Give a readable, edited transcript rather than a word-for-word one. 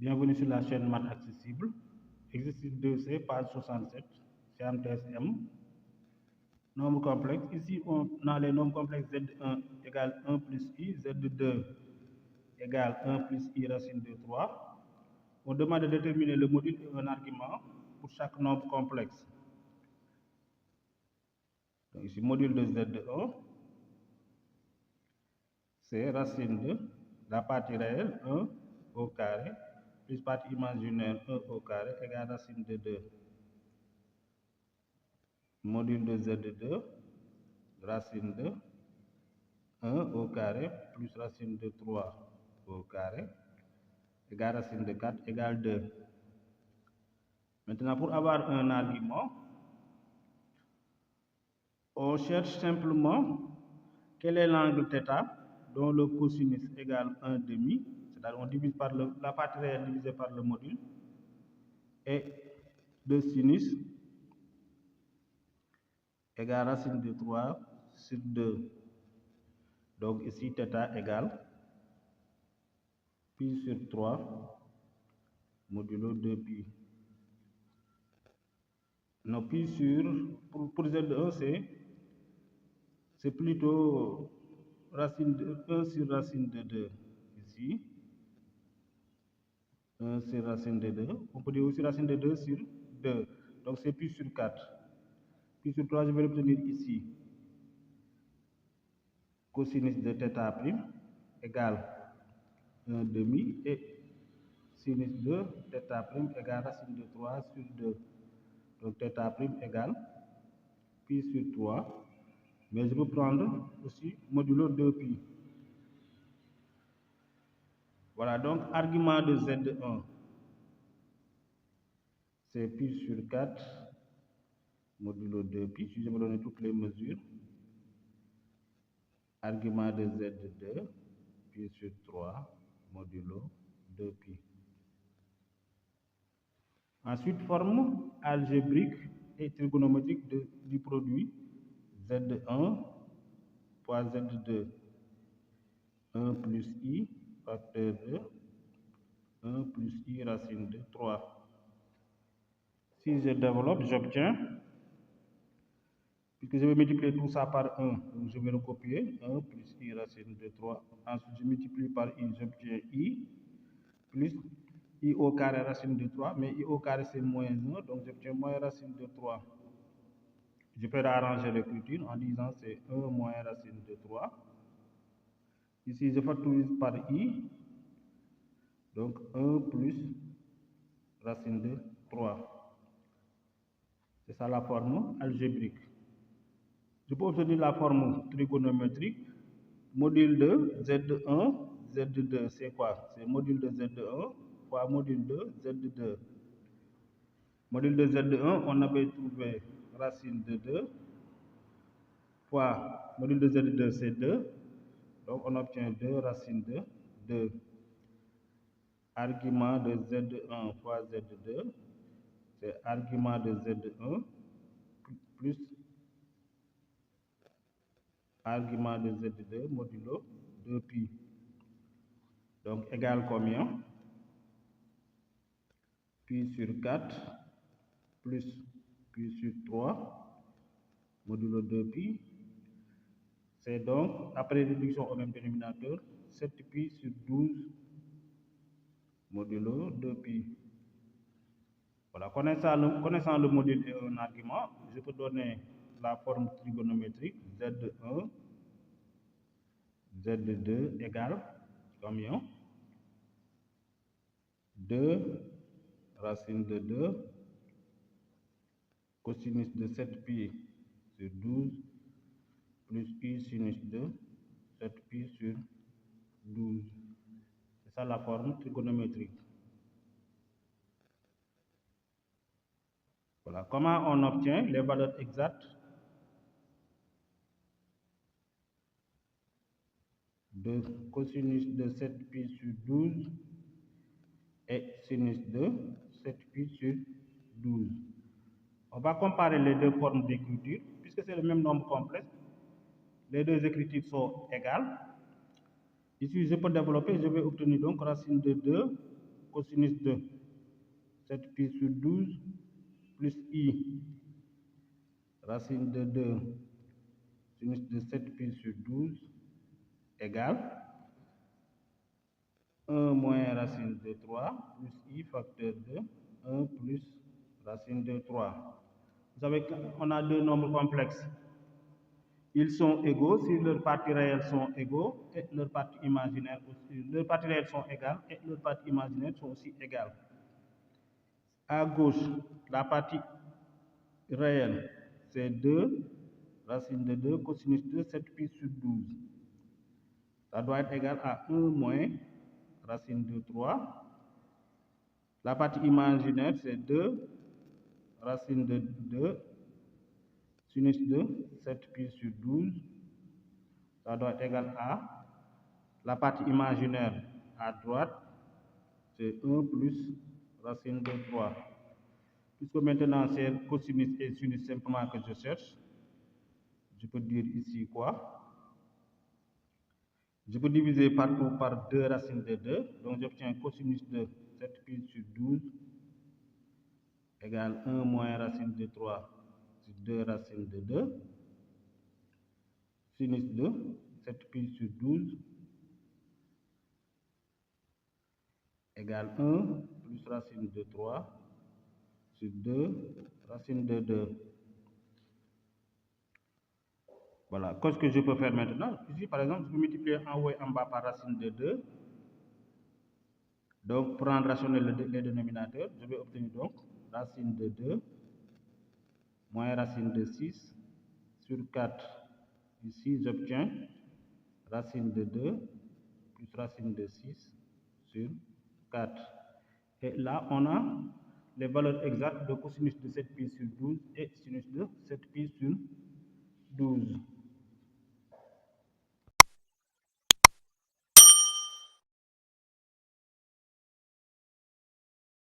Bienvenue sur la chaîne Maths Accessible. Exercice 2C, page 67, CMTSM. Nombre complexe. Ici, on a les nombres complexes Z1 égale 1 plus I, Z2 égale 1 plus I racine de 3. On demande de déterminer le module et un argument pour chaque nombre complexe. Donc ici, module de Z1, c'est racine de la partie réelle 1 au carré plus partie imaginaire 1 au carré égale racine de 2. Module de Z2, racine de 1 au carré plus racine de 3 au carré égale racine de 4 égale 2. Maintenant, pour avoir un argument, on cherche simplement quel est l'angle θ dont le cosinus égale 1 demi, c'est-à-dire on divise par la partie réelle divisée par le module, et le sinus égale racine de 3 sur 2. Donc ici, θ égale pi sur 3 modulo 2pi. Non, pi sur, pour Z1, c'est plutôt racine de 1 sur racine de 2. Ici, 1 sur racine de 2. On peut dire aussi racine de 2 sur 2. Donc c'est pi sur 4. Pi sur 3, je vais l'obtenir ici. Cosinus de θ' égale 1 demi et sinus de θ' égale racine de 3 sur 2. Donc θ' égale pi sur 3. Mais je peux prendre aussi modulo 2pi. Voilà, donc argument de Z1, c'est pi sur 4 modulo 2pi. Si je me donne toutes les mesures, argument de Z2, pi sur 3 modulo 2pi. Ensuite, forme algébrique et trigonométrique du produit Z1 fois Z2. 1 plus I facteur de 1 plus I racine de 3. Si je développe, j'obtiens, puisque je vais multiplier tout ça par 1, donc je vais recopier 1 plus I racine de 3. Ensuite, je multiplie par I, j'obtiens I plus I au carré racine de 3, mais I au carré c'est moins 1, donc j'obtiens moins racine de 3. Je peux arranger l'écriture en disant c'est 1 moins racine de 3. Ici, je factorise par I, donc 1 plus racine de 3. C'est ça la forme algébrique. Je peux obtenir la forme trigonométrique. Module de Z1, Z2, c'est quoi? C'est module de Z1 fois module de Z2. Module de Z1, on avait trouvé racine de 2 fois module de Z2, c'est 2. Donc on obtient 2 racine de 2. Argument de Z1 fois Z2, c'est argument de Z1 plus argument de Z2 modulo 2pi. Donc égale combien? Pi sur 4 plus pi sur 3 modulo 2pi. C'est donc, après réduction au même dénominateur, 7pi sur 12 modulo 2pi. Voilà, connaissant le module et un argument, je peux donner la forme trigonométrique Z1, Z2 égale combien? 2 racine de 2 cosinus de 7pi sur 12 plus I sinus de 7pi sur 12. C'est ça la forme trigonométrique. Voilà, comment on obtient les valeurs exactes de cosinus de 7pi sur 12 et sinus de 7pi sur 12. On va comparer les deux formes d'écriture, puisque c'est le même nombre complexe. Les deux écritures sont égales. Ici, je peux développer, je vais obtenir donc racine de 2 cosinus de 7pi sur 12 plus i racine de 2 sinus de 7pi sur 12 égale 1 moins racine de 3 plus i facteur de 1 plus racine de 3. Vous savez qu'on a deux nombres complexes. Ils sont égaux si leurs parties réelles sont égaux et leurs parties imaginaires aussi. Leurs parties réelles sont égales et leurs parties imaginaires sont aussi égales. À gauche, la partie réelle, c'est 2 racine de 2 cosinus de 7pi sur 12. Ça doit être égal à 1 moins racine de 3. La partie imaginaire, c'est 2 racine de 2 sinus de 7pi sur 12. Ça doit être égal à la partie imaginaire à droite, c'est 1 plus racine de 3. Puisque maintenant c'est cosinus et sinus simplement que je cherche, je peux dire ici quoi? Je peux diviser partout par 2 racines de 2, donc j'obtiens cosinus de 7pi sur 12 égale 1 moins racine de 3 sur 2 racines de 2, sinus de 7pi sur 12 égale 1 plus racine de 3 sur 2 racine de 2. Voilà, qu'est-ce que je peux faire maintenant? Ici, par exemple, je peux multiplier en haut et en bas par racine de 2. Donc, pour rendre rationnel les dénominateurs, je vais obtenir donc racine de 2 moins racine de 6 sur 4. Ici, j'obtiens racine de 2 plus racine de 6 sur 4. Et là, on a les valeurs exactes de cosinus de 7pi sur 12 et sinus de 7pi sur 12.